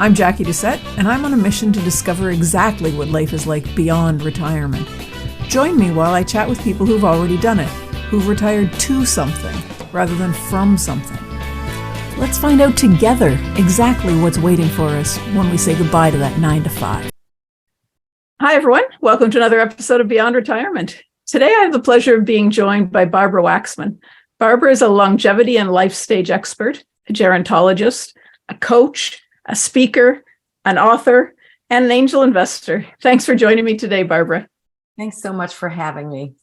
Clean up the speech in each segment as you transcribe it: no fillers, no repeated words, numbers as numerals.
I'm Jackie Doucette, and I'm on a mission to discover exactly what life is like beyond retirement. Join me while I chat with people who've already done it, who've retired to something rather than from something. Let's find out together exactly what's waiting for us when we say goodbye to that 9-to-5. Hi, everyone. Welcome to another episode of Beyond Retirement. Today, I have the pleasure of being joined by Barbara Waxman. Barbara is a longevity and life stage expert, a gerontologist, a coach, a speaker, an author, and an angel investor. Thanks for joining me today, Barbara. Thanks so much for having me.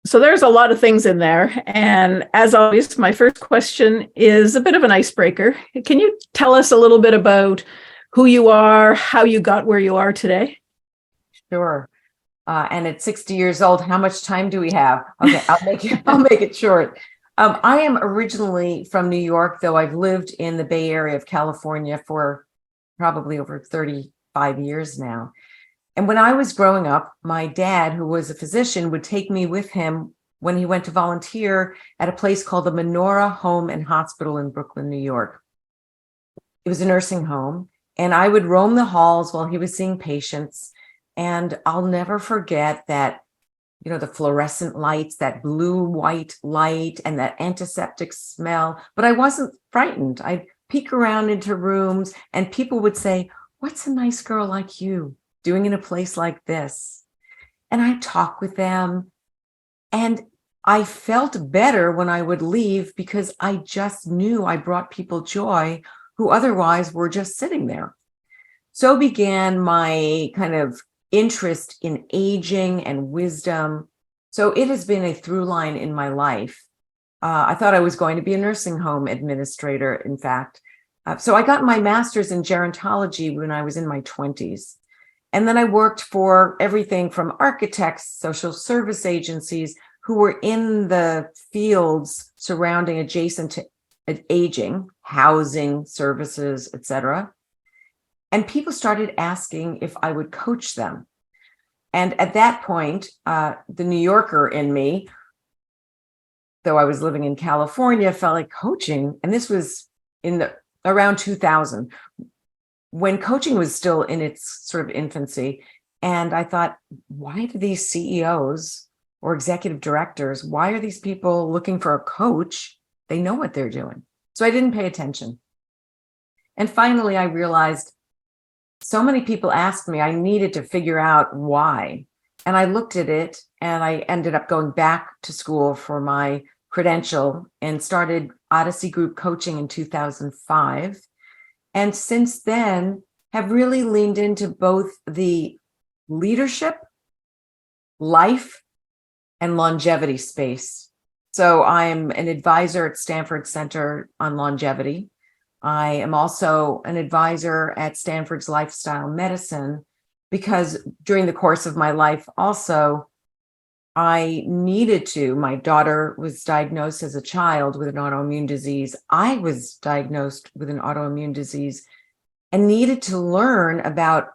So there's a lot of things in there. And as always, my first question is a bit of an icebreaker. Can you tell us a little bit about who you are, how you got where you are today? Sure. And at 60 years old, how much time do we have? Okay, I'll make it short. I am originally from New York, though I've lived in the Bay Area of California for probably over 35 years now. And when I was growing up, my dad, who was a physician, would take me with him when he went to volunteer at a place called the Menorah Home and Hospital in Brooklyn, New York. It was a nursing home, and I would roam the halls while he was seeing patients. And I'll never forget that, the fluorescent lights, that blue-white light and that antiseptic smell. But I wasn't frightened. I'd peek around into rooms and people would say, "What's a nice girl like you doing in a place like this?" And I'd talk with them. And I felt better when I would leave because I just knew I brought people joy who otherwise were just sitting there. So began my kind of interest in aging and wisdom. So it has been a through line in my life. I thought I was going to be a nursing home administrator, in fact. So I got my master's in gerontology when I was in my 20s. And then I worked for everything from architects, social service agencies who were in the fields surrounding adjacent to aging, housing, services, etc. And people started asking if I would coach them. And at that point, the New Yorker in me, though I was living in California, felt like coaching. And this was around 2000, when coaching was still in its sort of infancy. And I thought, why do these CEOs or executive directors, why are these people looking for a coach? They know what they're doing. So I didn't pay attention. And finally, I realized so many people asked me, I needed to figure out why. And I looked at it and I ended up going back to school for my credential and started Odyssey Group Coaching in 2005. And since then, have really leaned into both the leadership, life, and longevity space. So I'm an advisor at Stanford Center on longevity. I am also an advisor at Stanford's Lifestyle Medicine because during the course of my life also, I needed to. My daughter was diagnosed as a child with an autoimmune disease. I was diagnosed with an autoimmune disease and needed to learn about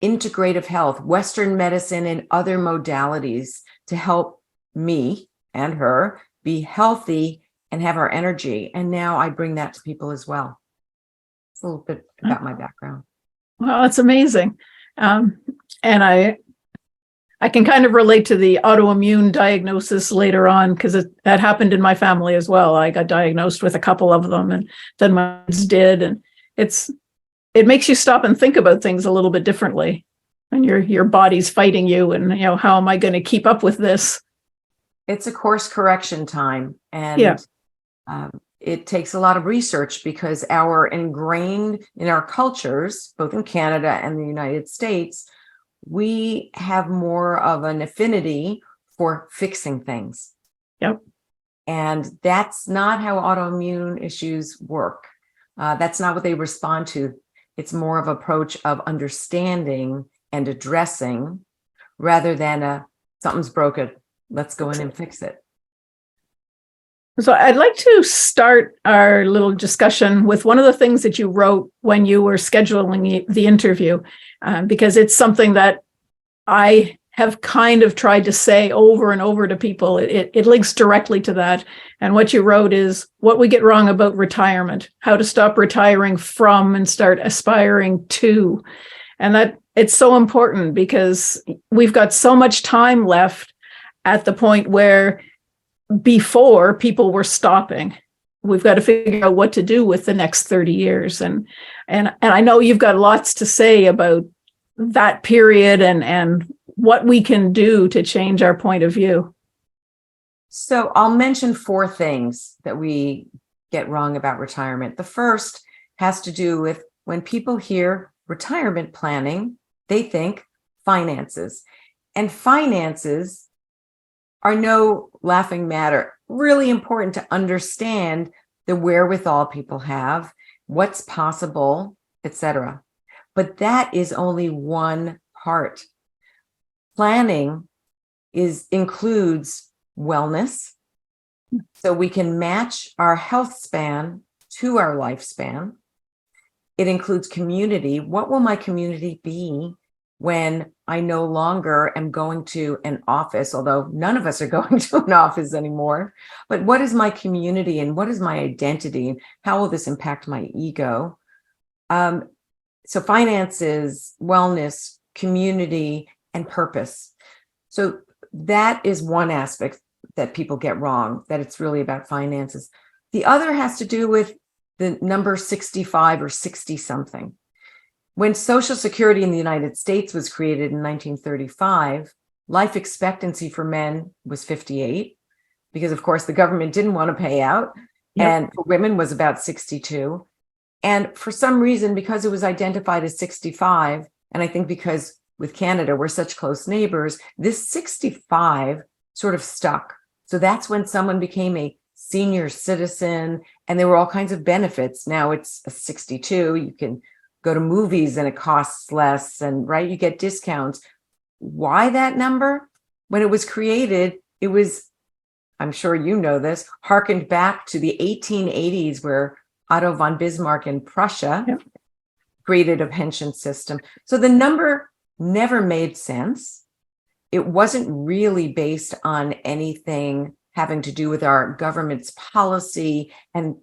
integrative health, Western medicine, and other modalities to help me and her be healthy and have our energy. And now I bring that to people as well. It's a little bit about my background. Well, that's amazing. And I can kind of relate to the autoimmune diagnosis later on because that happened in my family as well. I got diagnosed with a couple of them and then my kids did. And it makes you stop and think about things a little bit differently. And your body's fighting you and, how am I going to keep up with this? It's a course correction time. And it takes a lot of research because our ingrained in our cultures, both in Canada and the United States, we have more of an affinity for fixing things. Yep. And that's not how autoimmune issues work. That's not what they respond to. It's more of an approach of understanding and addressing rather than something's broken. Let's go in and fix it. So I'd like to start our little discussion with one of the things that you wrote when you were scheduling the interview, because it's something that I have kind of tried to say over and over to people. It links directly to that. And what you wrote is what we get wrong about retirement, how to stop retiring from and start aspiring to. And that it's so important because we've got so much time left at the point where before people were stopping. We've got to figure out what to do with the next 30 years. And I know you've got lots to say about that period and what we can do to change our point of view. So I'll mention 4 things that we get wrong about retirement. The first has to do with when people hear retirement planning, they think finances. And finances are no laughing matter. Really important to understand the wherewithal people have, what's possible, etc. But that is only one part. Planning includes wellness, so we can match our health span to our lifespan. It includes community. What will my community be when I no longer am going to an office, although none of us are going to an office anymore? But what is my community and what is my identity and how will this impact my ego? So finances, wellness, community, and purpose. So that is one aspect that people get wrong, that it's really about finances. The other has to do with the number 65 or 60 something. When Social Security in the United States was created in 1935, life expectancy for men was 58, because of course the government didn't want to pay out. Yep. And for women was about 62. And for some reason, because it was identified as 65, and I think because with Canada, we're such close neighbors, this 65 sort of stuck. So that's when someone became a senior citizen, and there were all kinds of benefits. Now it's a 62. You can go to movies and it costs less, and right, you get discounts. Why that number? When it was created, it was, I'm sure you know this, harkened back to the 1880s where Otto von Bismarck in Prussia created a pension system. So the number never made sense. It wasn't really based on anything having to do with our government's policy, and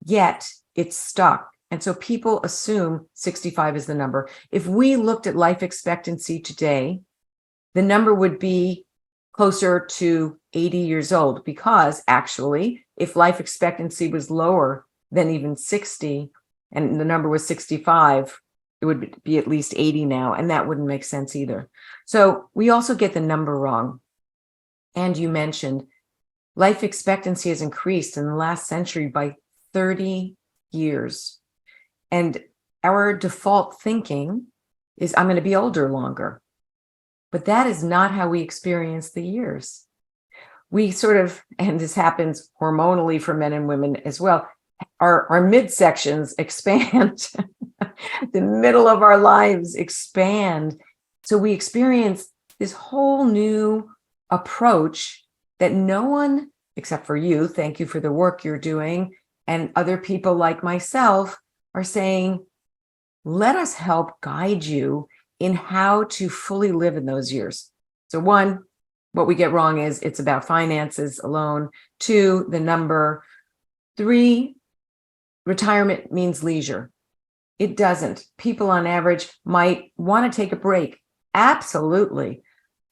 yet it's stuck. And so people assume 65 is the number. If we looked at life expectancy today, the number would be closer to 80 years old, because actually, if life expectancy was lower than even 60, and the number was 65, it would be at least 80 now, and that wouldn't make sense either. So we also get the number wrong. And you mentioned life expectancy has increased in the last century by 30 years. And our default thinking is, I'm going to be older longer. But that is not how we experience the years. We sort of, and this happens hormonally for men and women as well, our midsections expand. The middle of our lives expand. So we experience this whole new approach that no one, except for you, thank you for the work you're doing, and other people like myself are saying, let us help guide you in how to fully live in those years. So 1, what we get wrong is it's about finances alone. 2, the number. 3, retirement means leisure. It doesn't. People on average might want to take a break. Absolutely.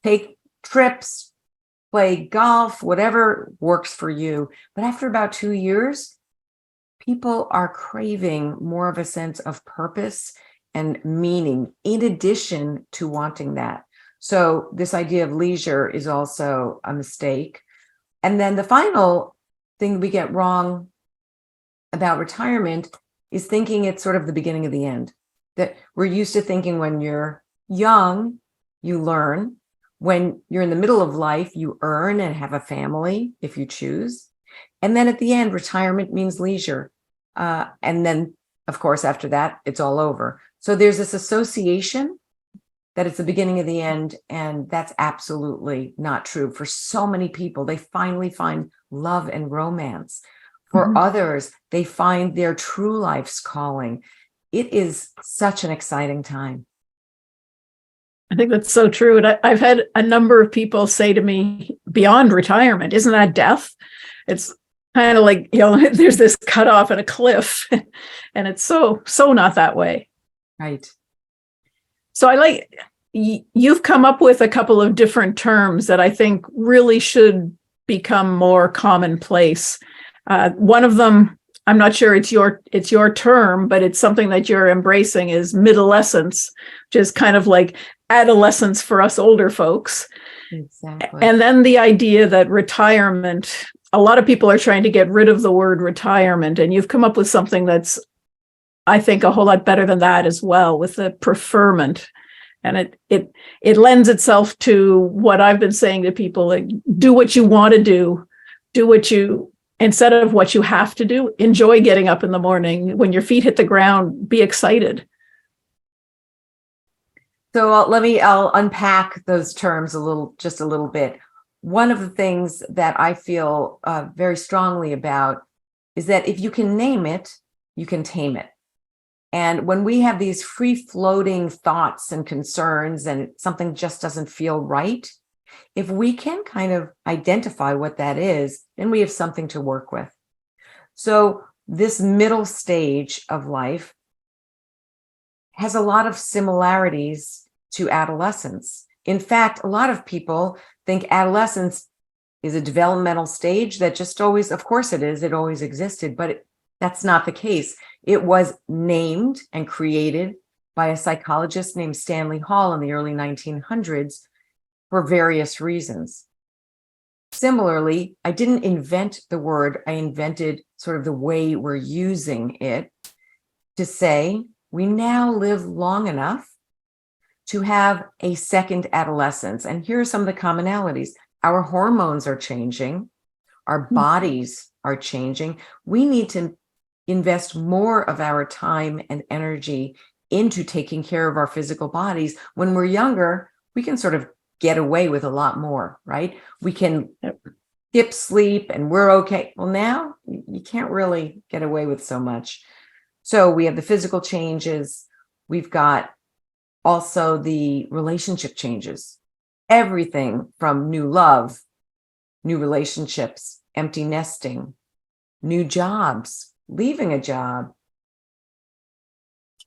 Take trips, play golf, whatever works for you. But after about 2 years, people are craving more of a sense of purpose and meaning in addition to wanting that. So this idea of leisure is also a mistake. And then the final thing we get wrong about retirement is thinking it's sort of the beginning of the end. That we're used to thinking when you're young, you learn. When you're in the middle of life, you earn and have a family if you choose. And then at the end, retirement means leisure. And then, of course, after that, it's all over. So there's this association that it's the beginning of the end, and that's absolutely not true. For so many people, they finally find love and romance. For others, they find their true life's calling. It is such an exciting time. I think that's so true. And I've had a number of people say to me, beyond retirement, isn't that death? It's kind of like, there's this cutoff and a cliff, and it's so not that way. Right. So you've come up with a couple of different terms that I think really should become more commonplace. One of them, I'm not sure it's your term, but it's something that you're embracing, is middlescence, which is kind of like adolescence for us older folks. Exactly. And then the idea that retirement, a lot of people are trying to get rid of the word retirement, and you've come up with something that's, I think, a whole lot better than that as well, with the preferment. And it lends itself to what I've been saying to people, like, do what you want to do what you, instead of what you have to do. Enjoy getting up in the morning. When your feet hit the ground, be excited. So I'll unpack those terms just a little bit. One of the things that I feel very strongly about is that if you can name it, you can tame it. And when we have these free-floating thoughts and concerns and something just doesn't feel right, if we can kind of identify what that is, then we have something to work with. So this middle stage of life has a lot of similarities to adolescence. In fact, a lot of people think adolescence is a developmental stage that just always, of course it is, it always existed, but that's not the case. It was named and created by a psychologist named Stanley Hall in the early 1900s for various reasons. Similarly, I didn't invent the word, I invented sort of the way we're using it to say we now live long enough to have a second adolescence. And here are some of the commonalities. Our hormones are changing, our bodies are changing. We need to invest more of our time and energy into taking care of our physical bodies. When we're younger, we can sort of get away with a lot more, right? We can skip sleep and we're okay. Well, now you can't really get away with so much. So we have the physical changes. We've got also the relationship changes. Everything from new love, new relationships, empty nesting, new jobs, leaving a job,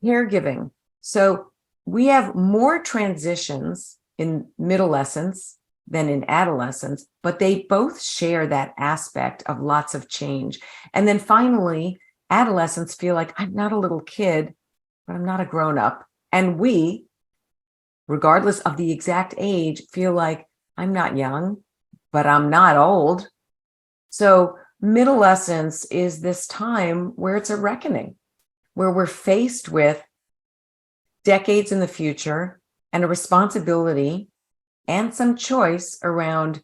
caregiving. So we have more transitions in middlescence than in adolescence, but they both share that aspect of lots of change. And then finally, adolescents feel like, I'm not a little kid, but I'm not a grown-up. And we, regardless of the exact age, feel like, I'm not young, but I'm not old. So middlescence is this time where it's a reckoning, where we're faced with decades in the future and a responsibility and some choice around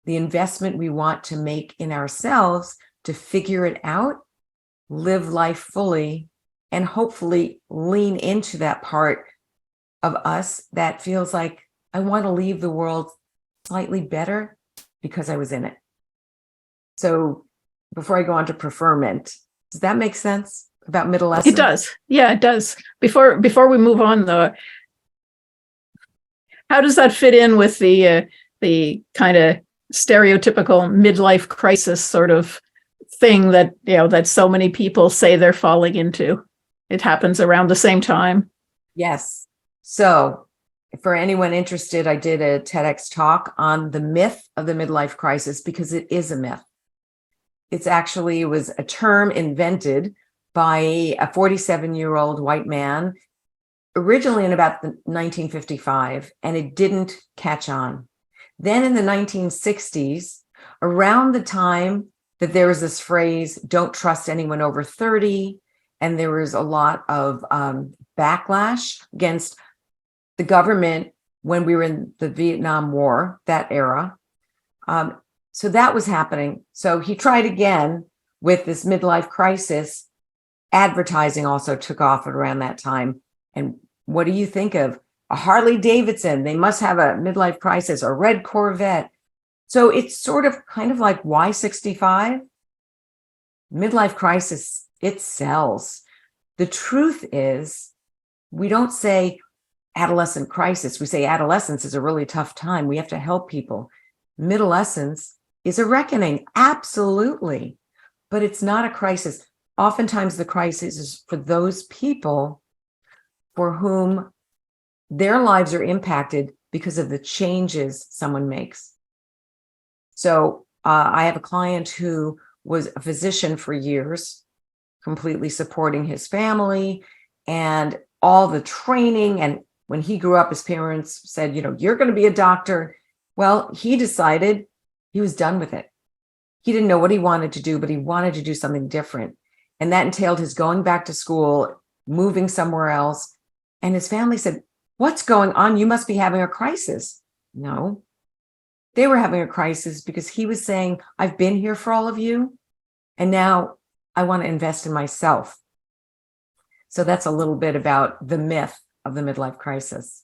the investment we want to make in ourselves to figure it out, live life fully, and hopefully lean into that part of us that feels like, I want to leave the world slightly better because I was in it. So before I go on to preferment, does that make sense about middlescence? It does. Yeah, it does. Before we move on, though, how does that fit in with the kind of stereotypical midlife crisis sort of thing that, that so many people say they're falling into? It happens around the same time. Yes. So for anyone interested, I did a TEDx talk on the myth of the midlife crisis, because it is a myth. It was a term invented by a 47-year-old white man, originally in about 1955, and it didn't catch on. Then in the 1960s, around the time that there was this phrase, don't trust anyone over 30, and there was a lot of backlash against the government when we were in the Vietnam War, that era. So that was happening. So he tried again with this midlife crisis. Advertising also took off at around that time. And what do you think of a Harley Davidson? They must have a midlife crisis, a red Corvette. So it's sort of kind of like, why 65? Midlife crisis, it sells. The truth is, we don't say adolescent crisis. We say adolescence is a really tough time. We have to help people. Middlescence is a reckoning, absolutely, but it's not a crisis. Oftentimes the crisis is for those people for whom their lives are impacted because of the changes someone makes. So I have a client who was a physician for years, completely supporting his family and all the training. And when he grew up, his parents said, you're going to be a doctor. Well, he decided he was done with it. He didn't know what he wanted to do, but he wanted to do something different. And that entailed his going back to school, moving somewhere else. And his family said, what's going on? You must be having a crisis. No, they were having a crisis because he was saying, I've been here for all of you, and now I want to invest in myself. So that's a little bit about the myth of the midlife crisis.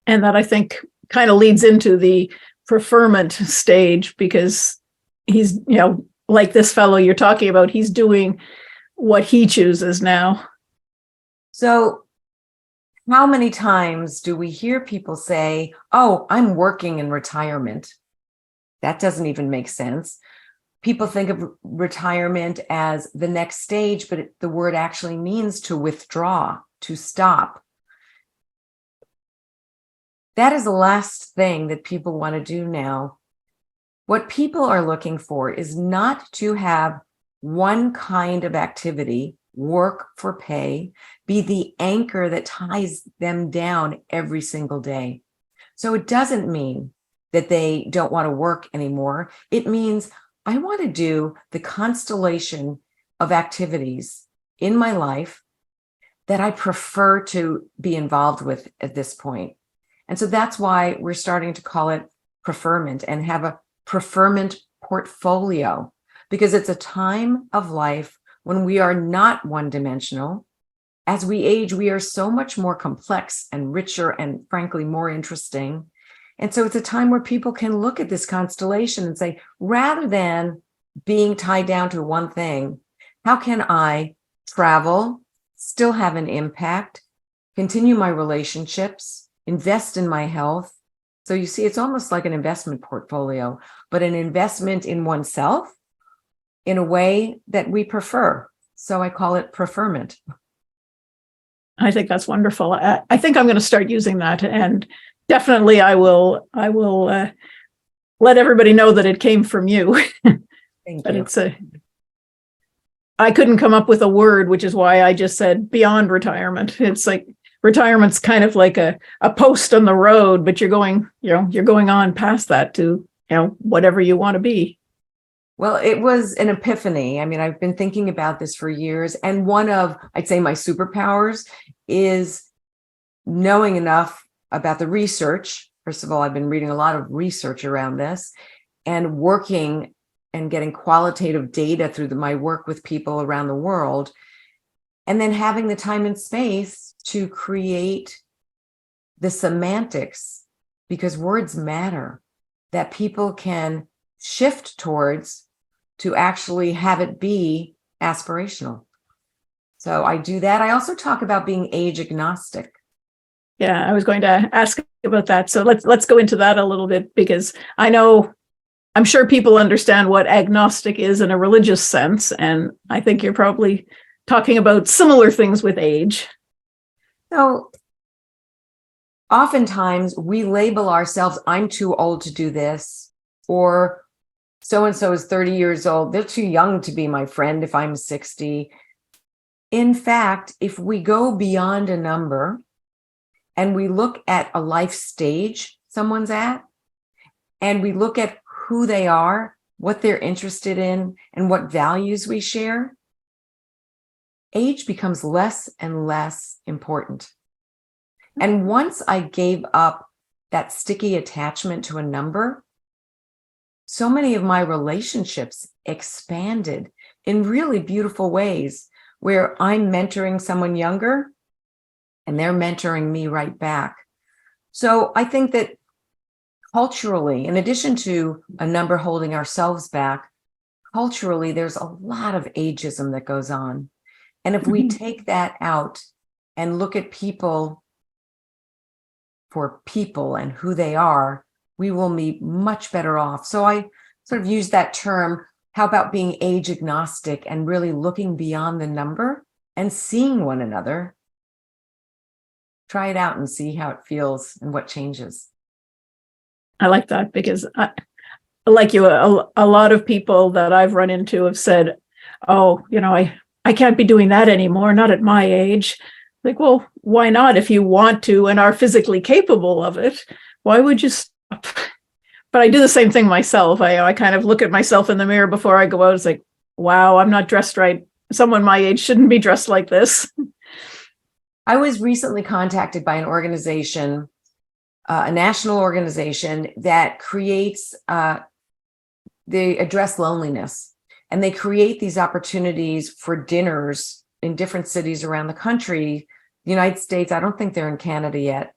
And that, I think, kind of leads into the preferment stage, because he's, like this fellow you're talking about, he's doing what he chooses now. So how many times do we hear people say, oh, I'm working in retirement? That doesn't even make sense. People think of retirement as the next stage, but the word actually means to withdraw, to stop. That is the last thing that people want to do now. What people are looking for is not to have one kind of activity, work for pay, be the anchor that ties them down every single day. So it doesn't mean that they don't want to work anymore. It means I want to do the constellation of activities in my life that I prefer to be involved with at this point. And so that's why we're starting to call it preferment and have a preferment portfolio, because it's a time of life when we are not one-dimensional. As we age, we are so much more complex and richer and, frankly, more interesting. And so it's a time where people can look at this constellation and say, rather than being tied down to one thing, how can I travel, still have an impact, continue my relationships, invest in my health? So you see, it's almost like an investment portfolio, but an investment in oneself in a way that we prefer. So I call it preferment. I think that's wonderful. I think I'm going to start using that, and definitely I will let everybody know that it came from you. Thank But you. I couldn't come up with a word, which is why I just said beyond retirement. It's like retirement's kind of like a post on the road, but you're going on past that to, whatever you want to be. Well, it was an epiphany. I mean, I've been thinking about this for years. And one of, I'd say, my superpowers is knowing enough about the research. First of all, I've been reading a lot of research around this and working and getting qualitative data through my work with people around the world. And then having the time and space to create the semantics, because words matter, that people can shift towards to actually have it be aspirational. So I do that. I also talk about being age agnostic. Yeah, I was going to ask about that. So let's go into that a little bit, because I'm sure people understand what agnostic is in a religious sense, and I think you're probably talking about similar things with age. So oftentimes we label ourselves, I'm too old to do this, or so-and-so is 30 years old. They're too young to be my friend if I'm 60. In fact, if we go beyond a number and we look at a life stage someone's at, and we look at who they are, what they're interested in, and what values we share, age becomes less and less important. And once I gave up that sticky attachment to a number, so many of my relationships expanded in really beautiful ways, where I'm mentoring someone younger and they're mentoring me right back. So I think that culturally, in addition to a number holding ourselves back, culturally, there's a lot of ageism that goes on. And if we take that out and look at people for people and who they are, we will be much better off. So I sort of use that term. How about being age agnostic and really looking beyond the number and seeing one another? Try it out and see how it feels and what changes. I like that because like you, a lot of people that I've run into have said, oh, I can't be doing that anymore, not at my age. Like, well, why not? If you want to and are physically capable of it, why would you stop? But I do the same thing myself. I kind of look at myself in the mirror before I go out. It's like, wow, I'm not dressed right. Someone my age shouldn't be dressed like this. I was recently contacted by an organization, a national organization that creates, they address loneliness, and they create these opportunities for dinners in different cities around the country, the United States. I don't think they're in Canada yet.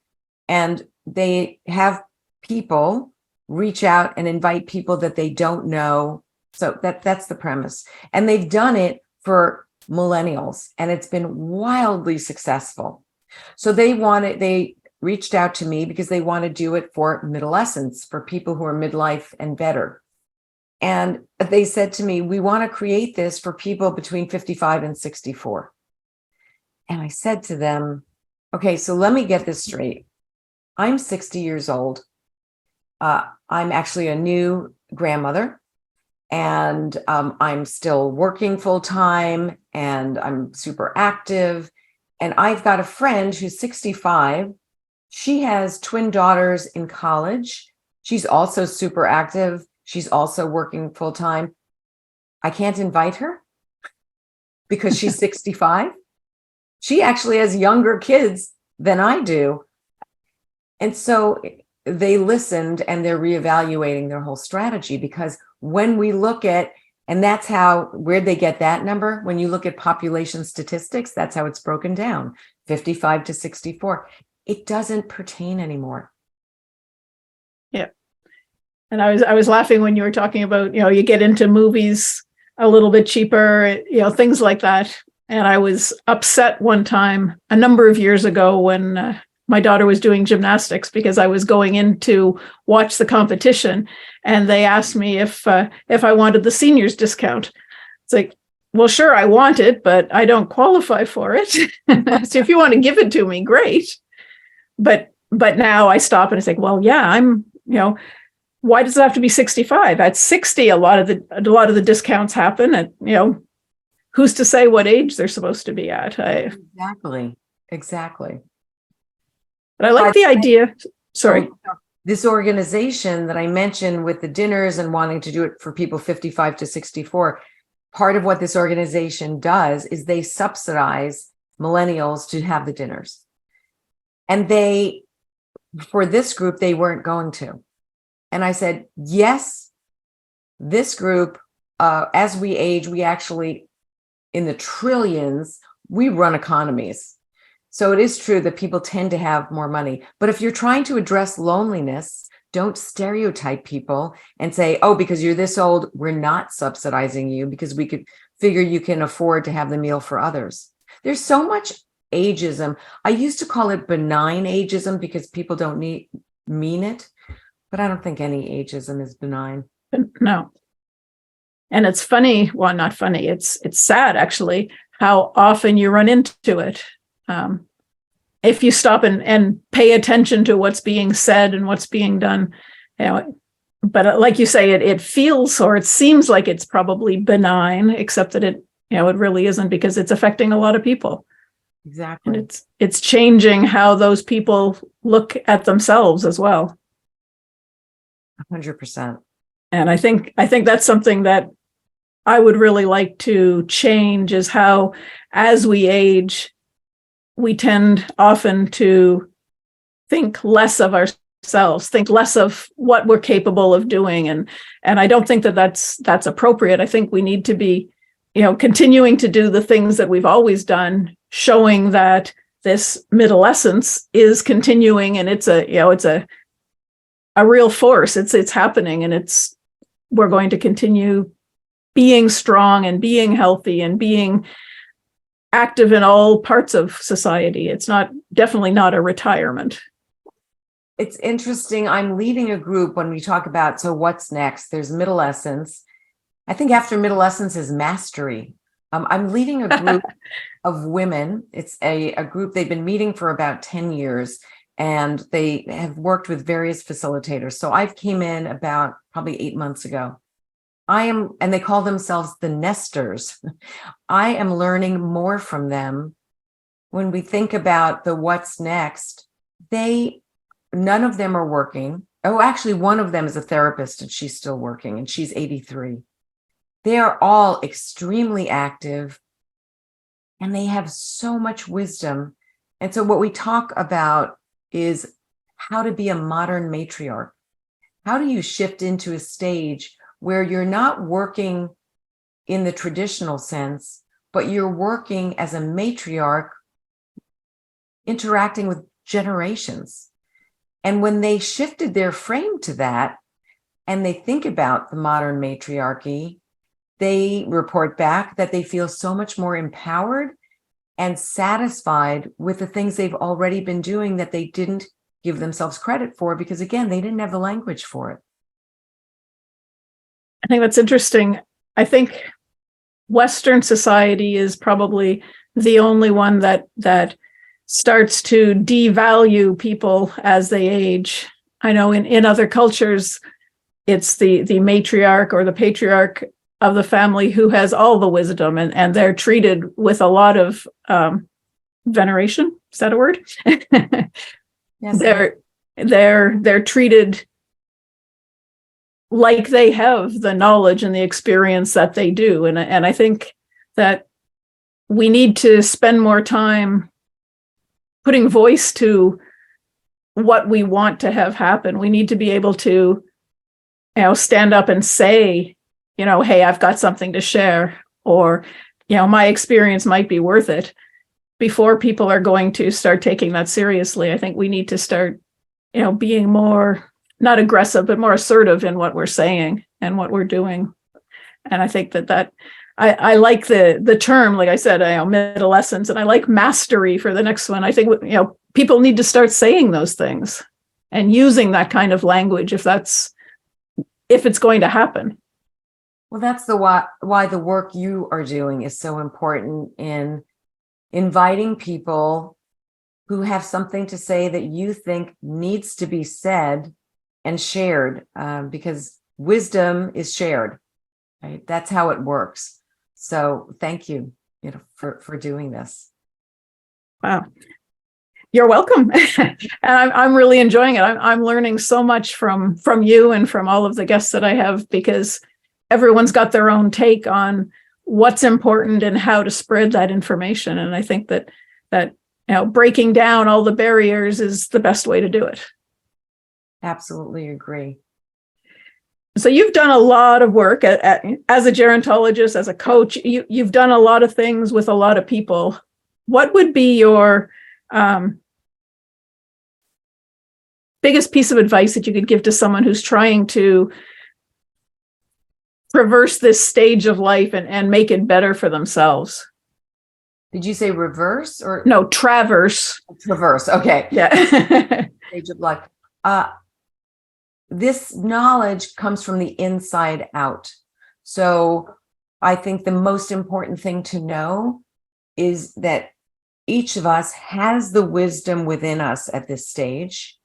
And they have people reach out and invite people that they don't know. So that's the premise. And they've done it for millennials, and it's been wildly successful. So they reached out to me because they want to do it for Middlescence, for people who are midlife and better. And they said to me, we want to create this for people between 55 and 64. And I said to them, okay, so let me get this straight. I'm 60 years old. I'm actually a new grandmother, and I'm still working full time, and I'm super active. And I've got a friend who's 65. She has twin daughters in college. She's also super active. She's also working full time. I can't invite her because she's 65. She actually has younger kids than I do. And so they listened, and they're reevaluating their whole strategy, because when we look at, and that's how, where'd they get that number? When you look at population statistics, that's how it's broken down, 55 to 64. It doesn't pertain anymore. Yeah. And I was laughing when you were talking about, you get into movies a little bit cheaper, things like that. And I was upset one time a number of years ago when my daughter was doing gymnastics, because I was going in to watch the competition, and they asked me if I wanted the seniors discount. It's like, well, sure, I want it, but I don't qualify for it. So if you want to give it to me, great. But now I stop and I say, well, yeah, I'm, why does it have to be 65? At 60, a lot of the discounts happen, and who's to say what age they're supposed to be at? Exactly. But I like the idea. Sorry. This organization that I mentioned with the dinners and wanting to do it for people 55 to 64, part of what this organization does is they subsidize millennials to have the dinners. And for this group, they weren't going to. And I said, yes, this group, as we age, we actually, in the trillions, we run economies. So it is true that people tend to have more money. But if you're trying to address loneliness, don't stereotype people and say, oh, because you're this old, we're not subsidizing you because we could figure you can afford to have the meal for others. There's so much ageism. I used to call it benign ageism because people don't mean it, but I don't think any ageism is benign. No. And it's funny, well, not funny, it's sad actually, how often you run into it. If you stop and pay attention to what's being said and what's being done, but like you say, it feels, or it seems like it's probably benign, except that it really isn't, because it's affecting a lot of people. Exactly. And it's changing how those people look at themselves as well. 100%. And I think that's something that I would really like to change, is how, as we age, we tend often to think less of ourselves, think less of what we're capable of doing. And I don't think that that's appropriate. I think we need to be, continuing to do the things that we've always done, showing that this Middlescence is continuing, and it's a real force. It's happening, and we're going to continue being strong and being healthy and being active in all parts of society. It's definitely not a retirement. It's interesting. I'm leading a group when we talk about, so what's next? There's Middlescence. I think after Middlescence is mastery. I'm leading a group of women. It's a group, they've been meeting for about 10 years, and they have worked with various facilitators. So I came in about probably 8 months ago. And they call themselves the nesters. I am learning more from them. When we think about the what's next, none of them are working. Oh, actually, one of them is a therapist and she's still working, and she's 83. They are all extremely active and they have so much wisdom. And so what we talk about is how to be a modern matriarch. How do you shift into a stage where you're not working in the traditional sense, but you're working as a matriarch, interacting with generations? And when they shifted their frame to that, and they think about the modern matriarchy, they report back that they feel so much more empowered and satisfied with the things they've already been doing that they didn't give themselves credit for, because again, they didn't have the language for it. I think that's interesting. I think Western society is probably the only one that starts to devalue people as they age. I know in other cultures, it's the matriarch or the patriarch of the family who has all the wisdom, and they're treated with a lot of veneration. Is that a word? Yes. They're treated like they have the knowledge and the experience that they do. And I think that we need to spend more time putting voice to what we want to have happen. We need to be able to, stand up and say, hey, I've got something to share, or, my experience might be worth it, before people are going to start taking that seriously. I think we need to start, being more, not aggressive, but more assertive in what we're saying and what we're doing. And I think that I like the term, like I said, Middlescence, and I like mastery for the next one. I think, people need to start saying those things and using that kind of language if it's going to happen. Well, that's why the work you are doing is so important in inviting people who have something to say that you think needs to be said and shared, because wisdom is shared, right? That's how it works. So thank you, for doing this. Wow. You're welcome. And I'm really enjoying it. I'm learning so much from you and from all of the guests that I have, because everyone's got their own take on what's important and how to spread that information. And I think that breaking down all the barriers is the best way to do it. Absolutely agree. So you've done a lot of work as a gerontologist, as a coach. You've done a lot of things with a lot of people. What would be your biggest piece of advice that you could give to someone who's trying to traverse this stage of life and make it better for themselves? Did you say reverse or? No, traverse. Traverse. Okay. Yeah. Stage of life. This knowledge comes from the inside out. So I think the most important thing to know is that each of us has the wisdom within us at this stage,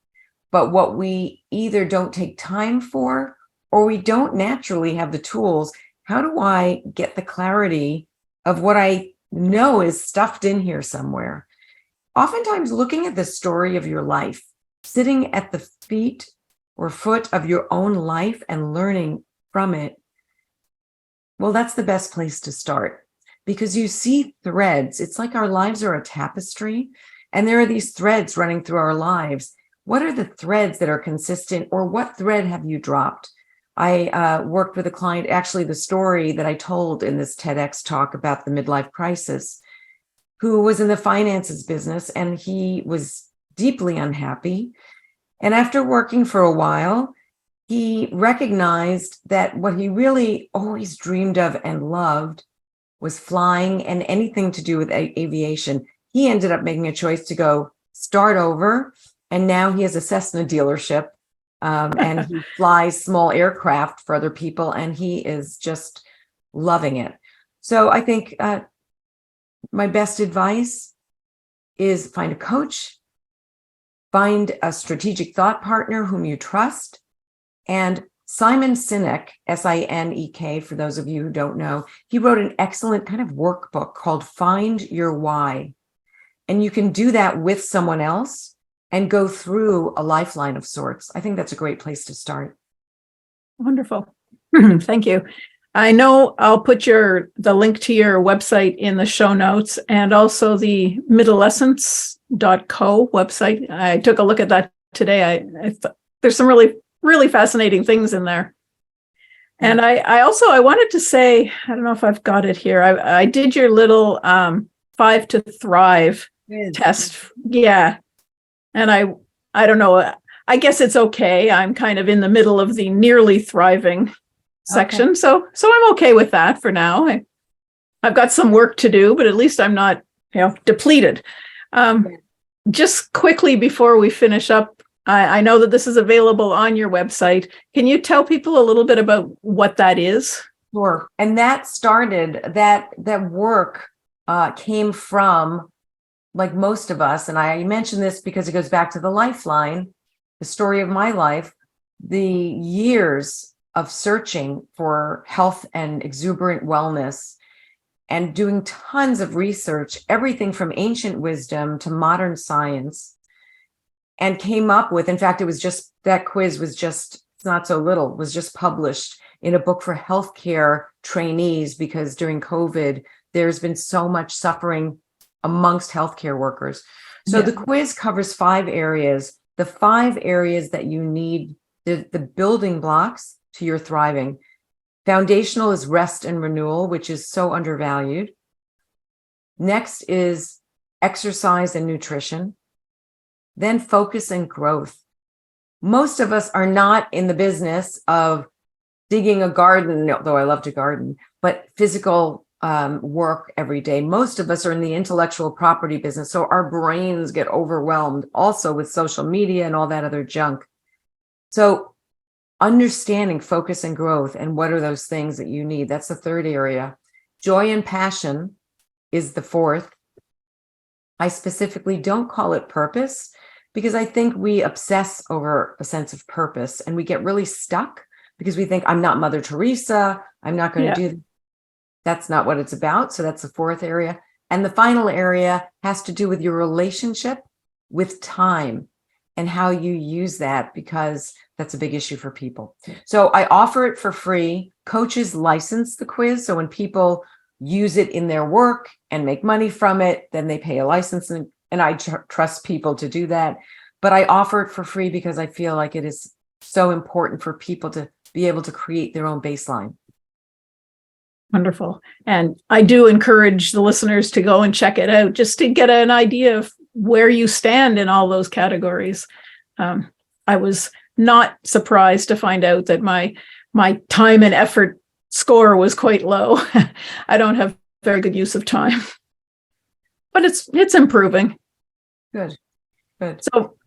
but what we either don't take time for, or we don't naturally have the tools. How do I get the clarity of what I know is stuffed in here somewhere? Oftentimes looking at the story of your life, sitting at the feet or foot of your own life and learning from it, well, that's the best place to start, because you see threads. It's like our lives are a tapestry, and there are these threads running through our lives. What are the threads that are consistent, or what thread have you dropped? I worked with a client, actually the story that I told in this TEDx talk about the midlife crisis, who was in the finances business, and he was deeply unhappy. And after working for a while, he recognized that what he really always dreamed of and loved was flying and anything to do with aviation. He ended up making a choice to go start over And now he has a Cessna dealership, and he flies small aircraft for other people, and he is just loving it. So I think my best advice is find a coach, find a strategic thought partner whom you trust. And Simon Sinek, Sinek, for those of you who don't know, he wrote an excellent kind of workbook called Find Your Why. And you can do that with someone else and go through a lifeline of sorts. I think that's a great place to start. Wonderful. Thank you. I know I'll put the link to your website in the show notes, and also the Middlescence.co website. I took a look at that today. I thought there's some really, really fascinating things in there. And I wanted to say, I don't know if I've got it here. I did your little 5 to Thrive test. Yeah. And I don't know, I guess it's okay. I'm kind of in the middle of the nearly thriving section. Okay. So I'm okay with that for now. I've got some work to do, but at least I'm not, depleted. Just quickly before we finish up, I know that this is available on your website. Can you tell people a little bit about what that is? Sure. And that work came from, like most of us, and I mention this because it goes back to the lifeline, the story of my life, the years of searching for health and exuberant wellness and doing tons of research, everything from ancient wisdom to modern science, and came up with, in fact, that quiz was just published in a book for healthcare trainees, because during COVID, there's been so much suffering amongst healthcare workers. So The quiz covers 5 areas, the 5 areas that you need, the building blocks to your thriving. Foundational is rest and renewal, which is so undervalued. Next is exercise and nutrition. Then focus and growth. Most of us are not in the business of digging a garden, though I love to garden, but physical work every day. Most of us are in the intellectual property business, so our brains get overwhelmed also with social media and all that other junk. So understanding focus and growth, and what are those things that you need, that's the 3rd area. Joy and passion is the 4th. I specifically don't call it purpose, because I think we obsess over a sense of purpose and we get really stuck because we think, I'm not Mother Teresa, I'm not going to do that. That's not what it's about. So that's the 4th area. And the final area has to do with your relationship with time and how you use that, because that's a big issue for people. So I offer it for free. Coaches license the quiz. So when people use it in their work and make money from it, then they pay a license, and I trust people to do that. But I offer it for free because I feel like it is so important for people to be able to create their own baseline. Wonderful. And I do encourage the listeners to go and check it out, just to get an idea of where you stand in all those categories. I was not surprised to find out that my time and effort score was quite low. I don't have very good use of time, but it's improving. Good. So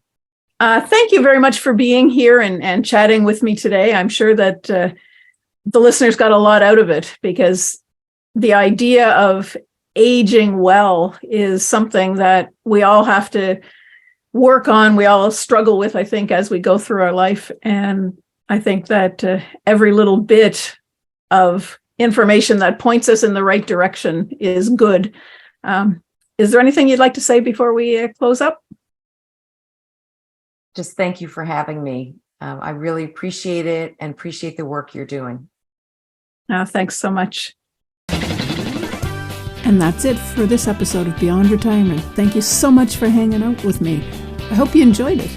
thank you very much for being here and chatting with me today. I'm sure that the listeners got a lot out of it, because the idea of aging well is something that we all have to work on. We all struggle with, I think, as we go through our life. And I think that every little bit of information that points us in the right direction is good. Is there anything you'd like to say before we close up? Just thank you for having me. I really appreciate it and appreciate the work you're doing. Thanks so much. And that's it for this episode of Beyond Retirement. Thank you so much for hanging out with me. I hope you enjoyed it.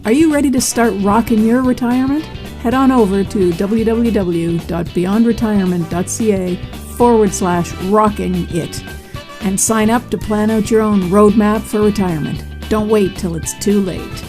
Are you ready to start rocking your retirement? Head on over to www.beyondretirement.ca/rocking it and sign up to plan out your own roadmap for retirement. Don't wait till it's too late.